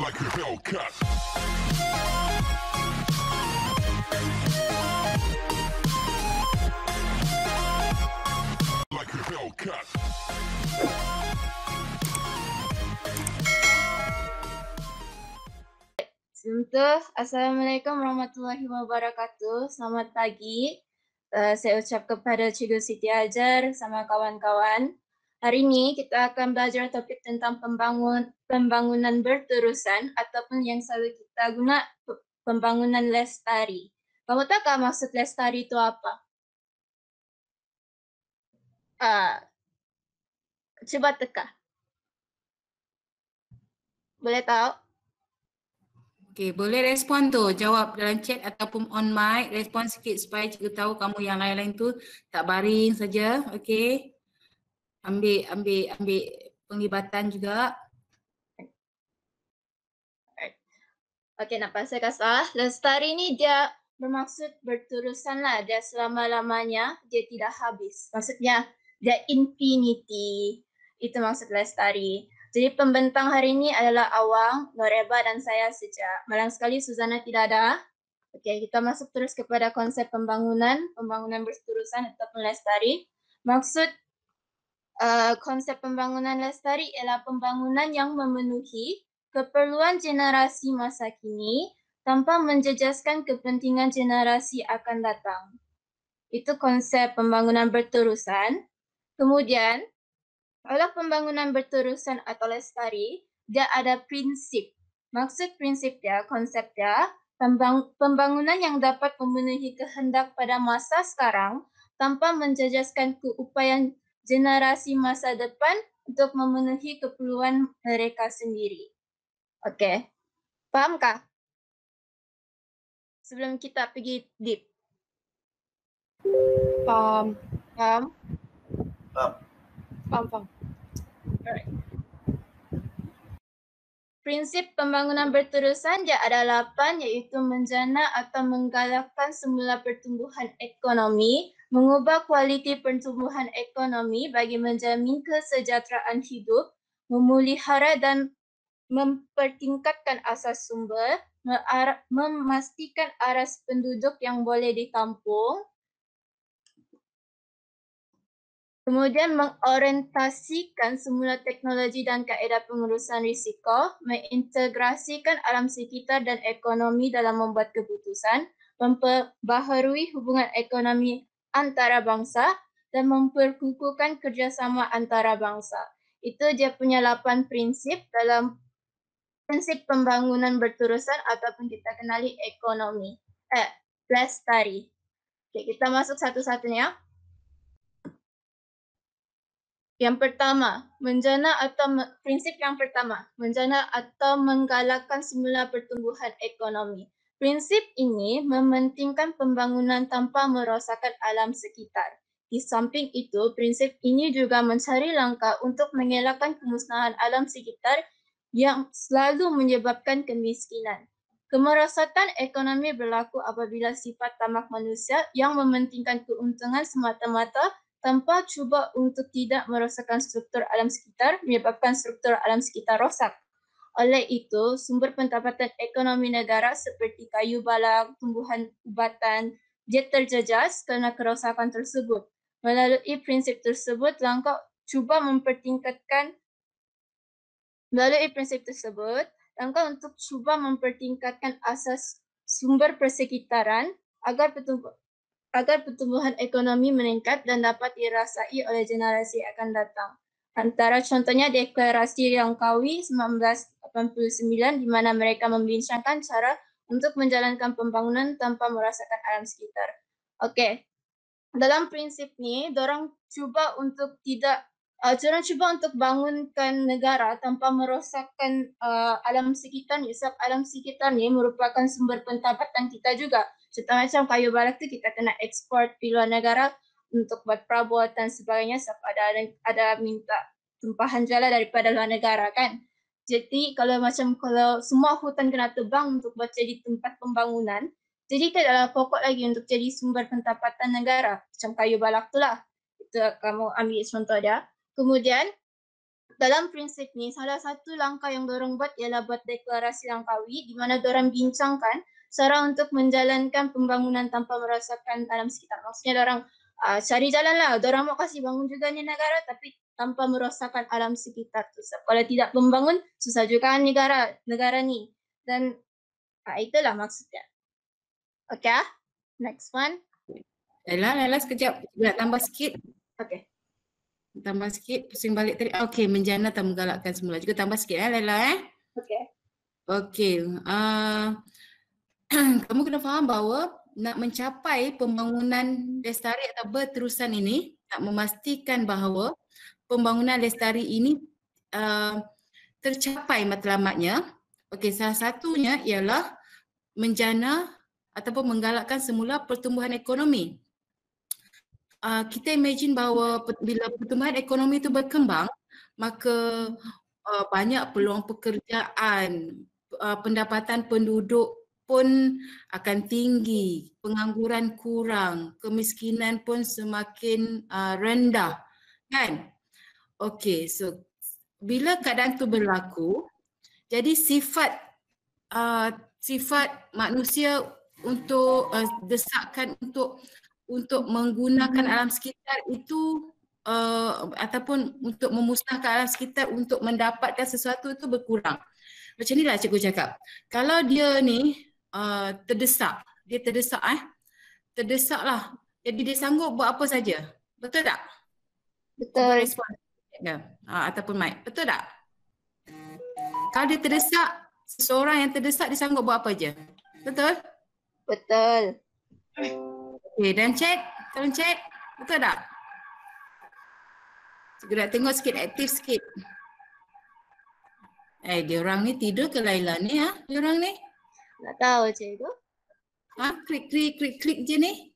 like a Hellcat. Like a Hellcat. Assalamualaikum warahmatullahi wabarakatuh. Selamat pagi. Saya ucap kepada Cikgu Siti Ajar sama kawan-kawan. Hari ini kita akan belajar topik tentang pembangunan berterusan ataupun yang selalu kita guna pembangunan lestari. Kamu tahu maksud lestari itu apa? Coba teka. Boleh tahu? Okey, boleh respon tu, jawab dalam chat ataupun on mic, respon sikit supaya cikgu tahu kamu yang lain-lain tu tak baring saja. Okey. Ambil penglibatan juga. Okey, nak pastikan salah. Lestari ni dia bermaksud berterusan lah. Dia selama-lamanya, dia tidak habis. Maksudnya, dia infinity. Itu maksud lestari. Jadi pembentang hari ini adalah Awang, Noreba dan saya Sejak. Malang sekali Suzana tidak ada. Okey, kita masuk terus kepada konsep pembangunan berterusan ataupun lestari. Maksud konsep pembangunan lestari ialah pembangunan yang memenuhi keperluan generasi masa kini tanpa menjejaskan kepentingan generasi akan datang. Itu konsep pembangunan berterusan. Kemudian, kalau pembangunan berterusan atau lestari, dia ada prinsip. Maksud prinsip dia, konsep dia, pembangunan yang dapat memenuhi kehendak pada masa sekarang tanpa menjejaskan keupayaan generasi masa depan untuk memenuhi keperluan mereka sendiri. Okey, fahamkah? Sebelum kita pergi deep. Faham. Faham? Faham. Alright. Prinsip pembangunan berterusan dia ada 8 iaitu menjana atau menggalakkan semula pertumbuhan ekonomi, mengubah kualiti pertumbuhan ekonomi bagi menjamin kesejahteraan hidup, memelihara dan mempertingkatkan asas sumber, memastikan aras penduduk yang boleh ditampung, kemudian mengorientasikan semula teknologi dan kaedah pengurusan risiko, mengintegrasikan alam sekitar dan ekonomi dalam membuat keputusan, memperbaharui hubungan ekonomi antarabangsa dan memperkukuhkan kerjasama antarabangsa. Itu dia punya 8 prinsip dalam prinsip pembangunan berterusan ataupun kita kenali ekonomi. Lestari. Okay, kita masuk satu-satunya. Yang pertama, prinsip yang pertama, menjana atau menggalakkan semula pertumbuhan ekonomi. Prinsip ini mementingkan pembangunan tanpa merosakkan alam sekitar. Di samping itu, prinsip ini juga mencari langkah untuk mengelakkan kemusnahan alam sekitar yang selalu menyebabkan kemiskinan. Kemerosotan ekonomi berlaku apabila sifat tamak manusia yang mementingkan keuntungan semata-mata tanpa cuba untuk tidak merosakkan struktur alam sekitar menyebabkan struktur alam sekitar rosak. Oleh itu, sumber pendapatan ekonomi negara seperti kayu balang, tumbuhan ubatan, dia terjejas kerana kerosakan tersebut. Melalui prinsip tersebut, langkah untuk cuba mempertingkatkan asas sumber persekitaran agar pertumbuhan ekonomi meningkat dan dapat dirasai oleh generasi akan datang. Antara contohnya Deklarasi Langkawi 1989 di mana mereka membincangkan cara untuk menjalankan pembangunan tanpa merasakan alam sekitar. Okey. Dalam prinsip ni, dorang cuba untuk bangunkan negara tanpa merosakkan alam sekitar ni. Sebab alam sekitar ni merupakan sumber pendapatan kita juga. Contoh macam kayu barak tu kita kena ekspor di luar negara untuk buat perabotan dan sebagainya sebab ada minta tumpahan jala daripada luar negara kan. Jadi kalau semua hutan kena tebang untuk buat jadi tempat pembangunan, jadi itu adalah pokok lagi untuk jadi sumber pendapatan negara. Macam kayu balak tu lah. Itu kamu ambil contoh dia. Kemudian dalam prinsip ni salah satu langkah yang dorang buat ialah buat deklarasi Langkawi di mana dorang bincangkan cara untuk menjalankan pembangunan tanpa merosakkan alam sekitar. Maksudnya dorang cari jalan lah. Dorang mau kasih bangun juga ni negara tapi tanpa merosakkan alam sekitar tu. So, kalau tidak membangun susah juga kan negara ni. Dan itulah maksudnya. Okay, next one. Laila sekejap. Nak tambah sikit. Okay. Tambah sikit. Pusing balik tadi. Okey, menjana tak menggalakkan semula. Juga tambah sikit Laila Okay. Okey. Kamu kena faham bahawa nak mencapai pembangunan lestari atau berterusan ini, nak memastikan bahawa pembangunan lestari ini tercapai matlamatnya. Okey, salah satunya ialah menjana ataupun menggalakkan semula pertumbuhan ekonomi. Kita imagine bahawa bila pertumbuhan ekonomi itu berkembang, maka banyak peluang pekerjaan, pendapatan penduduk pun akan tinggi, pengangguran kurang, kemiskinan pun semakin rendah, kan? Okey, so bila keadaan itu berlaku, jadi sifat manusia untuk desakan untuk menggunakan alam sekitar itu ataupun untuk memusnahkan alam sekitar untuk mendapatkan sesuatu itu berkurang. Macam inilah cikgu cakap. Kalau dia ni terdesak lah. Jadi dia sanggup buat apa saja. Betul tak? Betul. Respon ataupun Mike. Betul tak? Kalau dia terdesak, seseorang yang terdesak dia sanggup buat apa je. Betul? Betul. Okay, dan cek. Tolong cek. Betul tak? Segera tengok sikit, aktif sikit. Dia orang ni tidur ke Laila ni Dia orang ni? Tak tahu cikgu. Klik je ni.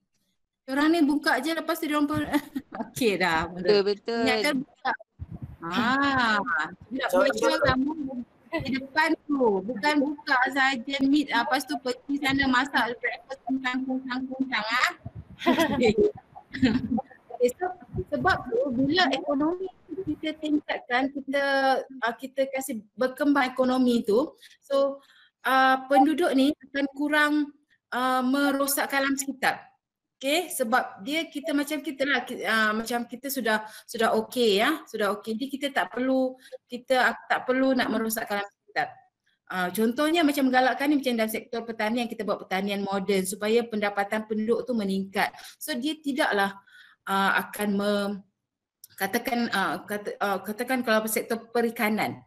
Dia orang ni buka je lepas tu dia orang pun okey dah. Betul. Ingatkan buka. Nak bocor kamu di depan tu. Bukan buka saja meet lepas tu pergi sana masak breakfast kuncang-kuncang So, sebab tu bila ekonomi kita tingkatkan, kita kasih berkembang ekonomi tu, so penduduk ni akan kurang merosakkan alam sekitar. Okay, sebab kita macam kita lah, macam kita sudah okey sudah okey. Jadi kita tak perlu nak merosakkan alam sekitar. Contohnya macam menggalakkan ni macam dalam sektor pertanian, kita buat pertanian moden supaya pendapatan penduduk tu meningkat. So dia tidaklah akan katakan kalau sektor perikanan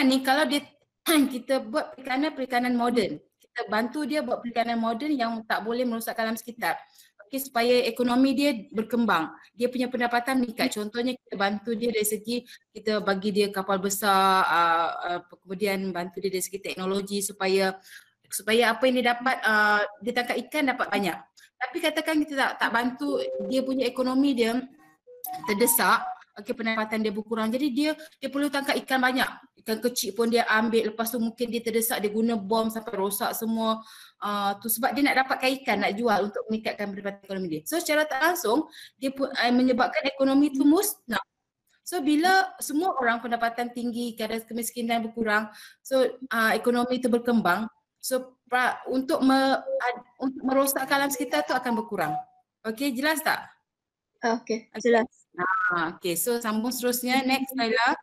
ni kalau dia kita buat perikanan moden, kita bantu dia buat perikanan moden yang tak boleh merosakkan alam sekitar. Okay, supaya ekonomi dia berkembang, dia punya pendapatan meningkat. Contohnya kita bantu dia dari segi kita bagi dia kapal besar, kemudian bantu dia dari segi teknologi supaya apa yang dia dapat, dia tangkap ikan dapat banyak. Tapi katakan kita tak bantu dia punya ekonomi dia terdesak, pendapatan dia berkurang. Jadi dia perlu tangkap ikan banyak. Ikan kecil pun dia ambil, lepas tu mungkin dia terdesak, dia guna bom sampai rosak semua. Tu sebab dia nak dapatkan ikan, nak jual untuk meningkatkan pendapatan ekonomi dia. So secara tak langsung dia pun menyebabkan ekonomi tu musnah. So bila semua orang pendapatan tinggi, kadar kemiskinan berkurang, so ekonomi itu berkembang, so untuk merosakkan alam sekitar tu akan berkurang. Okey, jelas tak? Okey, jelas. Okey, so sambung seterusnya. Next, Laila.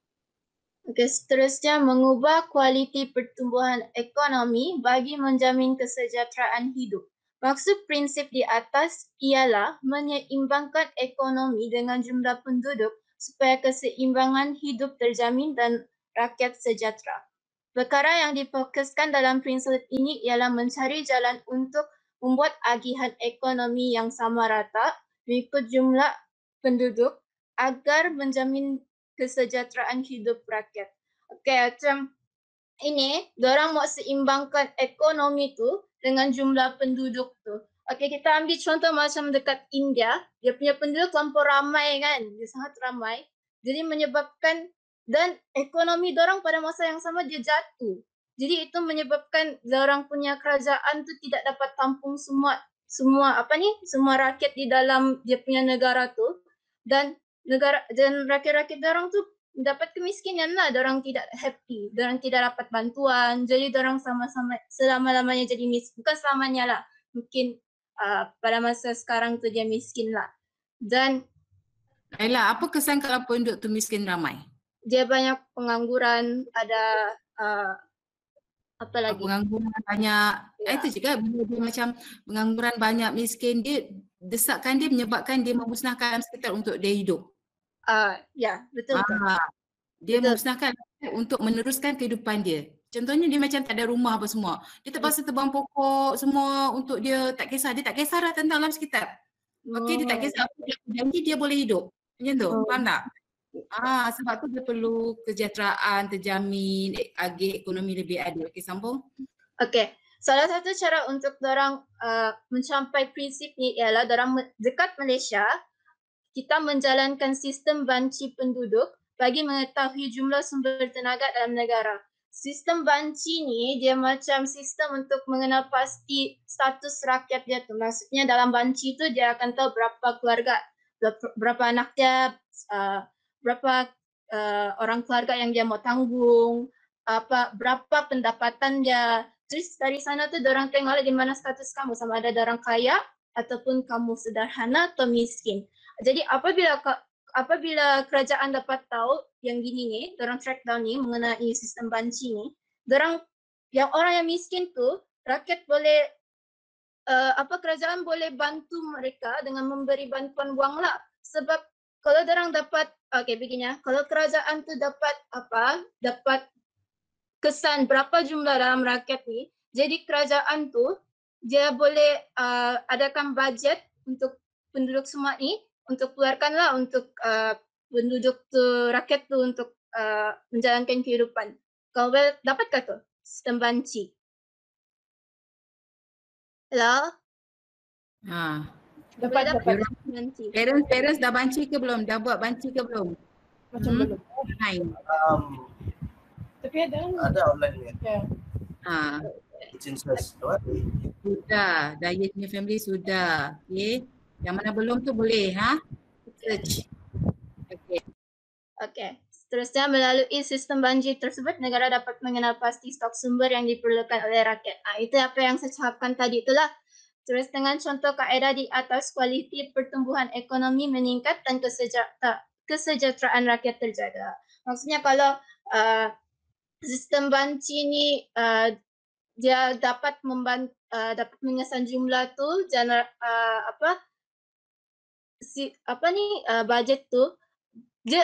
Okey, seterusnya mengubah kualiti pertumbuhan ekonomi bagi menjamin kesejahteraan hidup. Maksud prinsip di atas ialah menyeimbangkan ekonomi dengan jumlah penduduk supaya keseimbangan hidup terjamin dan rakyat sejahtera. Perkara yang difokuskan dalam prinsip ini ialah mencari jalan untuk membuat agihan ekonomi yang sama rata mengikut jumlah penduduk agar menjamin kesejahteraan hidup rakyat. Okey, macam ini, diorang mau seimbangkan ekonomi tu dengan jumlah penduduk tu. Okey, kita ambil contoh macam dekat India, dia punya penduduk terlampau ramai kan, dia sangat ramai. Jadi menyebabkan dan ekonomi diorang pada masa yang sama dia jatuh. Jadi itu menyebabkan diorang punya kerajaan tu tidak dapat tampung semua rakyat di dalam dia punya negara tu dan rakyat-rakyat diorang tu dapat kemiskinan lah, orang tidak happy, orang tidak dapat bantuan, jadi orang sama-sama selama-lamanya jadi miskin, bukan selamanya lah, mungkin pada masa sekarang tu dia miskin lah. Dan Laila, apa kesan kalau penduduk tu miskin ramai? dia banyak pengangguran, ada apa lagi? Pengangguran banyak. Ya. Itu juga bila dia macam pengangguran banyak, miskin, dia desakan dia menyebabkan dia memusnahkan sekitar untuk dia hidup. Ya, betul. Dia Betul. memusnahkan untuk meneruskan kehidupan dia. Contohnya dia macam tak ada rumah apa semua. Dia terpaksa tebang pokok semua untuk dia tak kisah. Dia tak kisah lah tentang alam sekitar. Okey, dia tak kisah apa dia janji, dia boleh hidup. Macam tu, faham tak? Sebab tu dia perlu kesejahteraan terjamin, ekonomi lebih adil. Okey, sambung. Okey. Salah satu cara untuk dorang mencapai prinsip ni ialah dorang dekat Malaysia, kita menjalankan sistem banci penduduk bagi mengetahui jumlah sumber tenaga dalam negara. Sistem banci ni dia macam sistem untuk mengenal pasti status rakyat dia tu. Maksudnya dalam banci tu dia akan tahu berapa keluarga, berapa anak dia, berapa orang keluarga yang dia mau tanggung, berapa pendapatan dia. Terus dari sana tu dorang tengok di mana status kamu, sama ada dorang kaya ataupun kamu sederhana atau miskin. Jadi apabila kerajaan dapat tahu yang gini ni, dorang track down ni mengenai sistem banci ni, dorang yang orang yang miskin tu, rakyat boleh kerajaan boleh bantu mereka dengan memberi bantuan wang lah. Sebab kalau dorang dapat, begini, kalau kerajaan tu dapat kesan berapa jumlah dalam rakyat ni, jadi kerajaan tu dia boleh adakan bajet untuk penduduk semua ni, untuk keluarkanlah untuk penduduk tu, rakyat tu untuk menjalankan kehidupan. Kau dapatkah tu sistem banci? Hello? Dapat. Banci. Parents dah banci ke belum? Dah buat banci ke belum? Macam belum. Tapi ada online ni. Ya. Sudah, Daya punya family sudah. Okay. Yang mana belum tu boleh, search. Okay. Seterusnya, melalui sistem banci tersebut, negara dapat mengenal pasti stok sumber yang diperlukan oleh rakyat. Itu apa yang saya cakapkan tadi itulah. Terus dengan contoh kaedah di atas, kualiti pertumbuhan ekonomi meningkat dan kesejahteraan rakyat terjaga. Maksudnya kalau sistem banci ni dia dapat mengesan jumlah tu, bajet tu,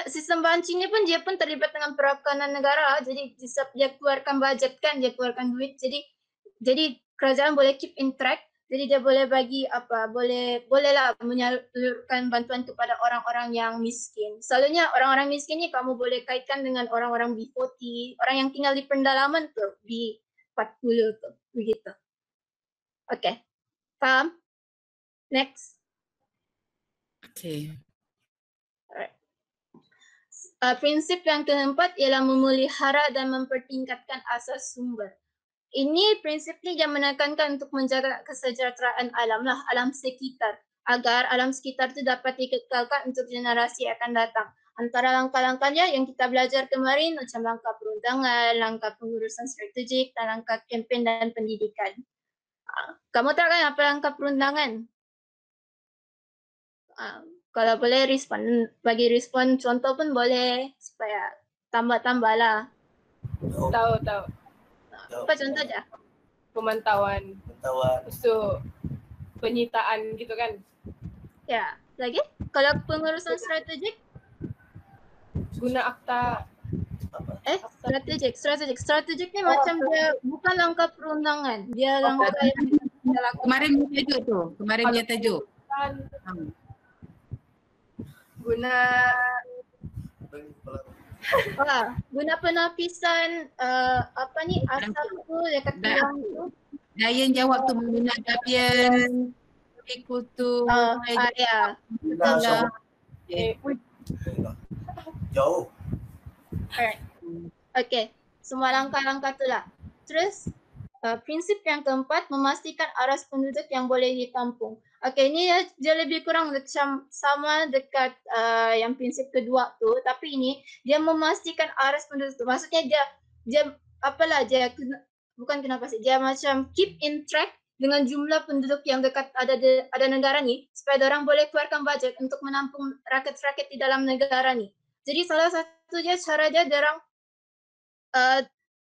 sistem banci ni pun dia pun terlibat dengan perakanan negara. Jadi dia keluarkan bajet kan, dia keluarkan duit. Jadi kerajaan boleh keep in track. Jadi dia boleh bagi bolehlah menyalurkan bantuan kepada orang-orang yang miskin. Selalunya orang-orang miskin ni kamu boleh kaitkan dengan orang-orang B40, orang yang tinggal di pendalaman tu, B40 tu, begitu. Okay, faham? Next. Okay. Alright. Prinsip yang keempat ialah memelihara dan mempertingkatkan asas sumber. Ini prinsip ni yang menekankan untuk menjaga kesejahteraan alam lah, alam sekitar, agar alam sekitar itu dapat dikekalkan untuk generasi akan datang. Antara langkah-langkahnya yang kita belajar kemarin macam langkah perundangan, langkah pengurusan strategik dan langkah kempen dan pendidikan. Kamu tahu kan apa langkah perundangan? Kalau boleh bagi respon contoh pun boleh supaya tambah-tambah lah. Tahu. Apa contoh aja? Pemantauan. So, penyitaan gitu kan? Ya, lagi? Kalau pengurusan strategik? Guna akta. Strategik ni macam dia bukan langkah perundangan. Dia langkah yang kita lakukan. Kemarin punya tajuk. Guna guna penapisan asap tu dekat kilang tu. Dayan jawab tu menggunakan gabian, kutu. Ya. Jauh. Alright. Okay. Semua langkah-langkah tu lah. Terus prinsip yang keempat, memastikan aras penduduk yang boleh ditampung. Okey, ini dia lebih kurang macam sama dekat yang prinsip kedua tu, tapi ini dia memastikan aras penduduk tu. Maksudnya dia apalah dia bukan kenapa sih, dia macam keep in track dengan jumlah penduduk yang dekat ada negara ni supaya orang boleh keluarkan bajet untuk menampung rakyat-rakyat di dalam negara ni. Jadi salah satu cara dia orang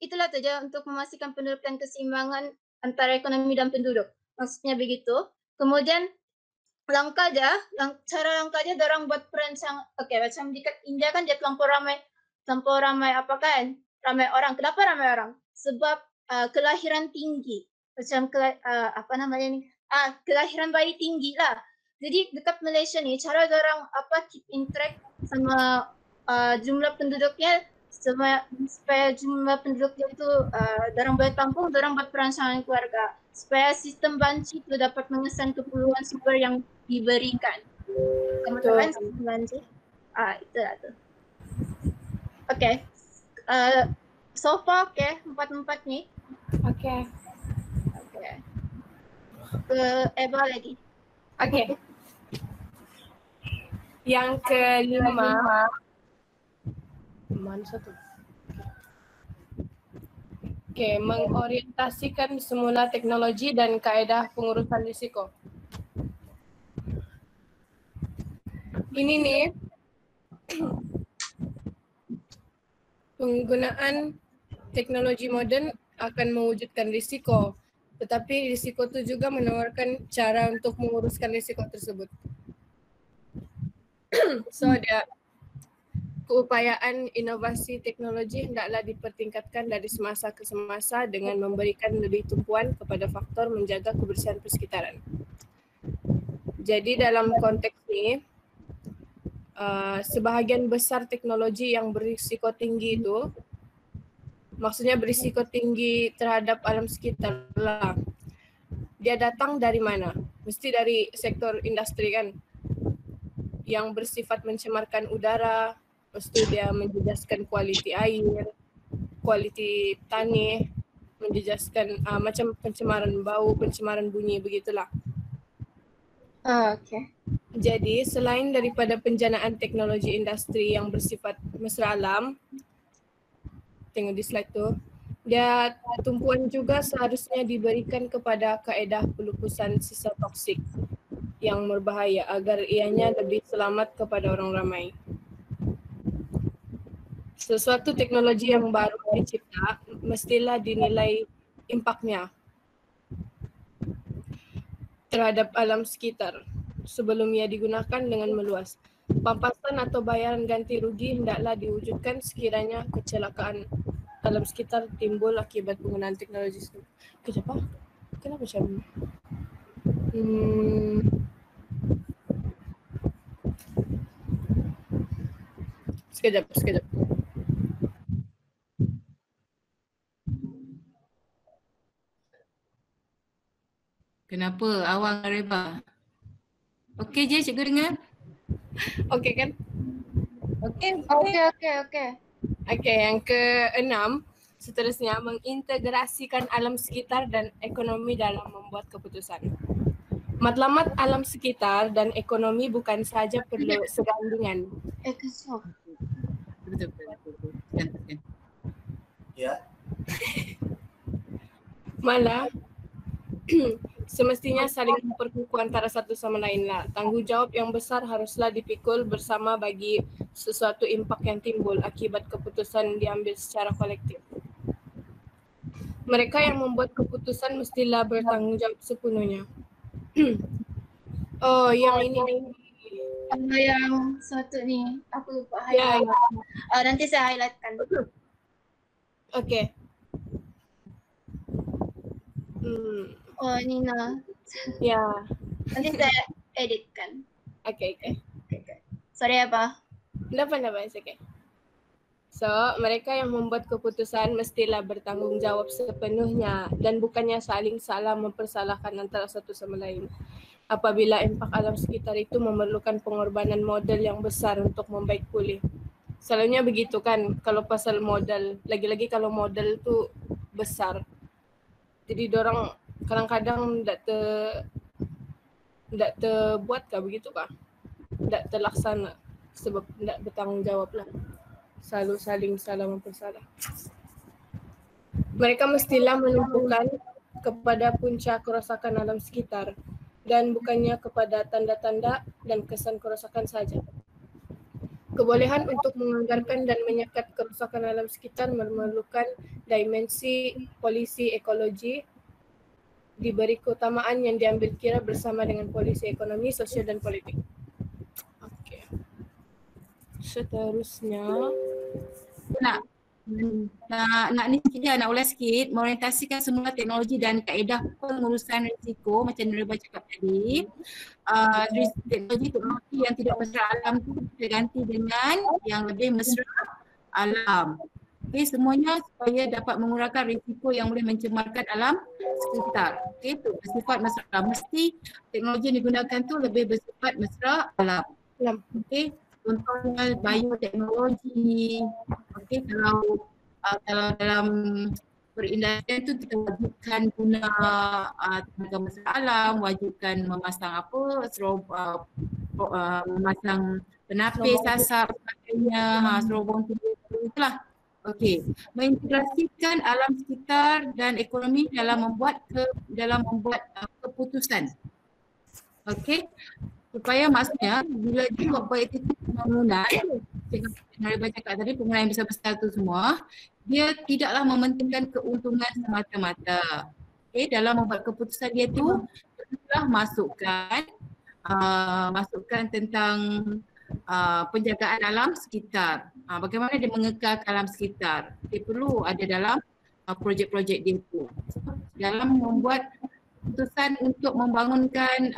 itulah tu dia untuk memastikan penduduk dan keseimbangan antara ekonomi dan penduduk. Maksudnya begitu. Kemudian cara langkah dia orang buat perancang. Okey, macam dekat India kan dia terlampau ramai apa kan? Ramai orang. Kenapa ramai orang? Sebab kelahiran tinggi. Macam apa namanya ni? Kelahiran bayi tinggi lah. Jadi dekat Malaysia ni cara orang keep in track sama jumlah penduduknya supaya jumlah penduduk itu orang boleh tampung, orang buat perancangan keluarga supaya sistem banci itu dapat mengesan keperluan sumber yang diberikan. Teman-teman, sistem banci. Itulah tu. Okay. So far, okay, empat ni. Okay. Okay. Ke Eva lagi. Okay. Yang kelima. Mana satu? Okay, mengorientasikan semula teknologi dan kaedah pengurusan risiko. Ini nih, penggunaan teknologi moden akan mewujudkan risiko, tetapi risiko itu juga menawarkan cara untuk menguruskan risiko tersebut. So, ada keupayaan inovasi teknologi hendaklah dipertingkatkan dari semasa ke semasa dengan memberikan lebih tumpuan kepada faktor menjaga kebersihan persekitaran. Jadi dalam konteks ini, sebahagian besar teknologi yang berisiko tinggi itu, maksudnya berisiko tinggi terhadap alam sekitar lah. Dia datang dari mana? Mesti dari sektor industri kan, yang bersifat mencemarkan udara. Lepas tu dia menjejaskan kualiti air, kualiti tanah, menjejaskan macam pencemaran bau, pencemaran bunyi, begitulah. Okay. Jadi selain daripada penjanaan teknologi industri yang bersifat mesra alam, tengok di slide tu, dia tumpuan juga seharusnya diberikan kepada kaedah pelupusan sisa toksik yang berbahaya agar ianya lebih selamat kepada orang ramai. Sesuatu teknologi yang baru dicipta mestilah dinilai impaknya terhadap alam sekitar sebelum ia digunakan dengan meluas. Pampasan atau bayaran ganti rugi hendaklah diwujudkan sekiranya kecelakaan alam sekitar timbul akibat penggunaan teknologi tersebut. Kenapa? Kenapa macam Sekejap. Kenapa awal Reba? Okey je cikgu dengar? Okey kan? Okay. Okey, yang keenam, seterusnya mengintegrasikan alam sekitar dan ekonomi dalam membuat keputusan. Matlamat alam sekitar dan ekonomi bukan sahaja perlu segandingan. Betul. Ya. Malah semestinya saling memperkukuh antara satu sama lain lah. Tanggungjawab yang besar haruslah dipikul bersama bagi sesuatu impak yang timbul akibat keputusan diambil secara kolektif. Mereka yang membuat keputusan mestilah bertanggungjawab sepenuhnya. Oh, yang ini. Yang satu ni, aku lupa Ya, highlight. Nanti saya highlightkan. Okey. Oh, Nina. Ya. Nanti saya editkan. Okey. Sorry apa? Dapat, okay. So, mereka yang membuat keputusan mestilah bertanggungjawab sepenuhnya dan bukannya saling salah mempersalahkan antara satu sama lain. Apabila impak alam sekitar itu memerlukan pengorbanan modal yang besar untuk membaik pulih. Selalunya begitu kan kalau pasal modal, lagi-lagi kalau modal tu besar. Jadi dorang kadang-kadang tidak terbuat kah begitu kah? Tidak terlaksana sebab tidak bertanggung jawab lah. Selalu saling salah mempersalah. Mereka mestilah menumpukan kepada punca kerosakan alam sekitar dan bukannya kepada tanda-tanda dan kesan kerosakan saja. Kebolehan untuk menganggarkan dan menyekat kerosakan alam sekitar memerlukan dimensi polisi ekologi diberi keutamaan yang diambil kira bersama dengan polisi ekonomi, sosial dan politik. Okey. Seterusnya Nak ni sikit nak ulas sikit, mengorientasikan semula teknologi dan kaedah pengurusan risiko macam Nurba cakap tadi. Teknologi yang tidak mesra alam tu kita ganti dengan yang lebih mesra alam. Okey, semuanya supaya dapat mengurangkan risiko yang boleh mencemarkan alam sekitar. Okey, itu bersifat mesra alam. Mesti teknologi yang digunakan tu lebih bersifat mesra alam. Okey, contohnya bioteknologi. Okey, kalau dalam perindustrian tu kita wajibkan guna tenaga mesra alam, wajibkan memasang memasang penapis asap sebagainya, serobong tu itulah. Okey, mengintegrasikan alam sekitar dan ekonomi dalam membuat keputusan. Okey, supaya maksudnya bila dia buat politik pembangunan, Nurba cakap tadi penggunaan yang besar-besar tu semua, dia tidaklah mementingkan keuntungan semata-mata. Okey, dalam membuat keputusan dia tu telah masukkan tentang penjagaan alam sekitar. Bagaimana dia mengekalkan alam sekitar. Dia perlu ada dalam projek-projek dia tu. Dalam membuat keputusan untuk membangunkan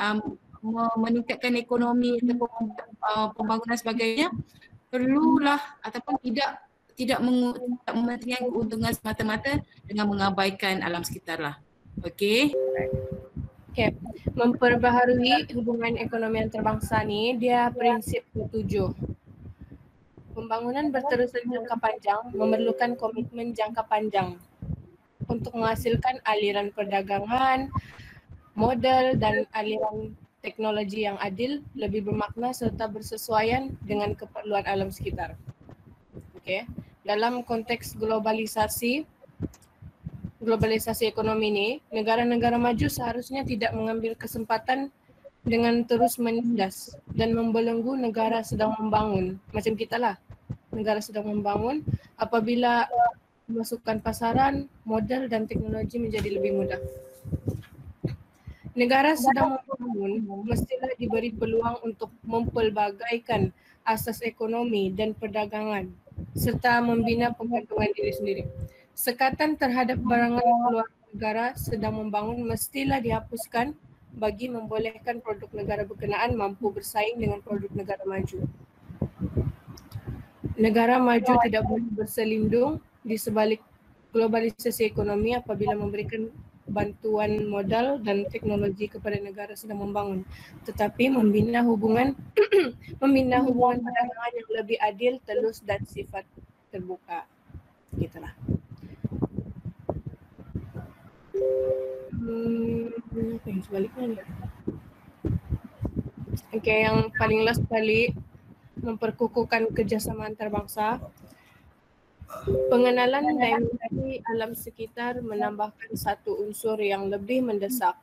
meningkatkan ekonomi ataupun pembangunan sebagainya, perlulah ataupun tidak mementingkan keuntungan semata-mata dengan mengabaikan alam sekitar lah. Okey. Okay. Memperbaharui hubungan ekonomi antarabangsa ni, dia prinsip ke-7. Pembangunan berterusan jangka panjang memerlukan komitmen jangka panjang untuk menghasilkan aliran perdagangan, modal dan aliran teknologi yang adil, lebih bermakna serta bersesuaian dengan keperluan alam sekitar. Okay. Dalam konteks globalisasi ekonomi ni, negara-negara maju seharusnya tidak mengambil kesempatan dengan terus menindas dan membelenggu negara sedang membangun. Macam kita lah, negara sedang membangun, apabila memasukkan pasaran, modal dan teknologi menjadi lebih mudah. Negara sedang membangun mestilah diberi peluang untuk mempelbagaikan asas ekonomi dan perdagangan serta membina pembangunan diri sendiri. Sekatan terhadap barangan keluar negara sedang membangun mestilah dihapuskan bagi membolehkan produk negara berkenaan mampu bersaing dengan produk negara maju. Negara maju tidak boleh berselindung di sebalik globalisasi ekonomi apabila memberikan bantuan modal dan teknologi kepada negara sedang membangun, tetapi membina hubungan perdagangan yang lebih adil, telus dan sifat terbuka. Gitulah. Apa yang sebaliknya ni? Okay, yang paling last kali, memperkukuhkan kerjasama antarabangsa. Pengenalan dimensi alam sekitar menambahkan satu unsur yang lebih mendesak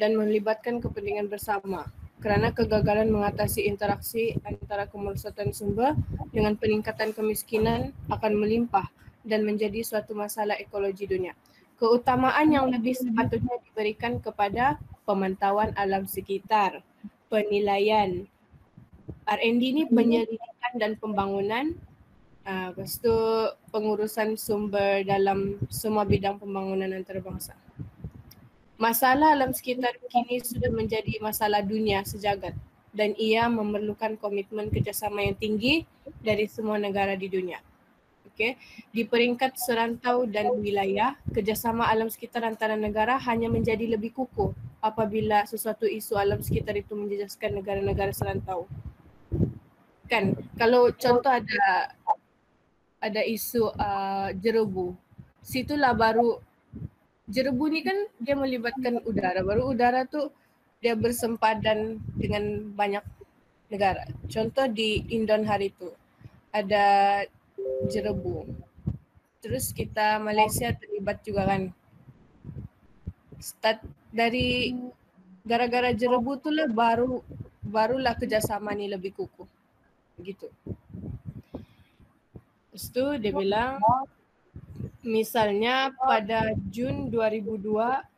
dan melibatkan kepentingan bersama, kerana kegagalan mengatasi interaksi antara kemerosotan sumber dengan peningkatan kemiskinan akan melimpah dan menjadi suatu masalah ekologi dunia. Keutamaan yang lebih sepatutnya diberikan kepada pemantauan alam sekitar, penilaian, R&D ni penyelidikan dan pembangunan, lepas tu pengurusan sumber dalam semua bidang pembangunan antarabangsa. Masalah alam sekitar kini sudah menjadi masalah dunia sejagat dan ia memerlukan komitmen kerjasama yang tinggi dari semua negara di dunia. Okay. Di peringkat serantau dan wilayah, kerjasama alam sekitar antara negara hanya menjadi lebih kukuh apabila sesuatu isu alam sekitar itu menjejaskan negara-negara serantau. Kan, kalau contoh ada isu jerebu, situlah baru jerebu ni kan dia melibatkan udara, baru udara tu dia bersempadan dengan banyak negara. Contoh di Indon hari itu ada jerebu. Terus kita Malaysia terlibat juga kan. Start dari gara-gara jerebu tu lah barulah kerjasama ni lebih kukuh. Begitu. Lepas tu dia bilang misalnya pada Jun 2002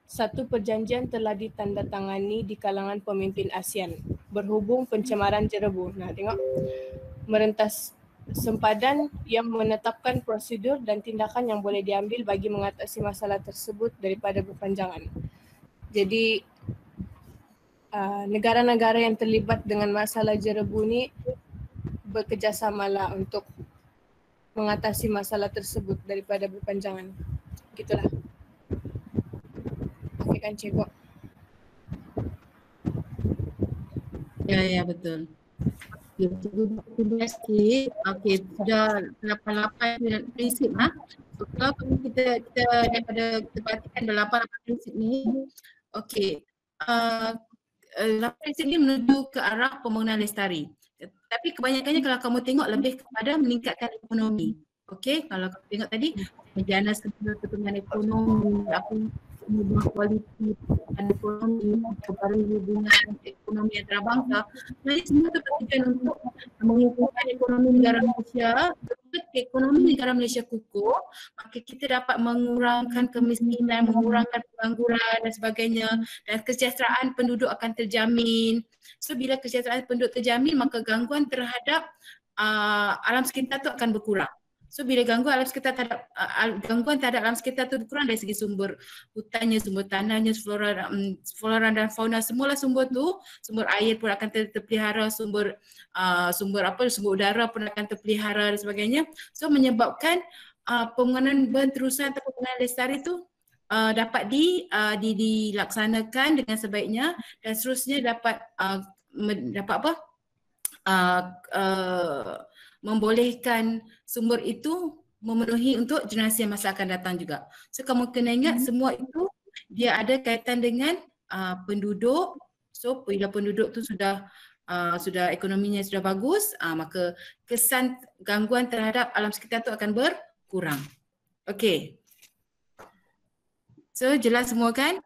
satu perjanjian telah ditandatangani di kalangan pemimpin ASEAN berhubung pencemaran jerebu. Nah, tengok merentas sempadan yang menetapkan prosedur dan tindakan yang boleh diambil bagi mengatasi masalah tersebut daripada berpanjangan. Jadi negara-negara yang terlibat dengan masalah jerebu ni bekerjasamalah untuk mengatasi masalah tersebut daripada berpanjangan. Gitulah. Okey kan cikgu? Ya, betul. Terima kasih. Okey, sudah 88 prinsip So, kalau kita daripada kita perhatikan 88 prinsip ni, okey. 8 prinsip ni menuju ke arah pembangunan lestari. Tapi kebanyakannya kalau kamu tengok lebih kepada meningkatkan ekonomi. Okey, kalau kamu tengok tadi menjana segala pertumbuhan ekonomi, mengubah kualiti ekonomi, memperbarui hubungan ekonomi antarabangsa. Jadi semua itu bertujuan untuk mengukuhkan ekonomi negara Malaysia. Jika ekonomi negara Malaysia kukuh, maka kita dapat mengurangkan kemiskinan, mengurangkan pengangguran dan sebagainya, dan kesejahteraan penduduk akan terjamin. So bila kesejahteraan penduduk terjamin, maka gangguan terhadap alam sekitar itu akan berkurang. So bila gangguan terhadap alam sekitar tu berkurang dari segi sumber hutannya, sumber tanahnya, flora dan fauna, semualah sumber tu, sumber air pun akan terpelihara, sumber udara pun akan terpelihara dan sebagainya. So menyebabkan pembangunan berterusan atau pembangunan lestari tu dapat dilaksanakan dengan sebaiknya dan seterusnya dapat membolehkan sumber itu memenuhi untuk generasi yang masa akan datang juga. So kamu kena ingat semua itu dia ada kaitan dengan penduduk. So bila penduduk tu sudah ekonominya sudah bagus, maka kesan gangguan terhadap alam sekitar tu akan berkurang. Okey. So jelas semua kan?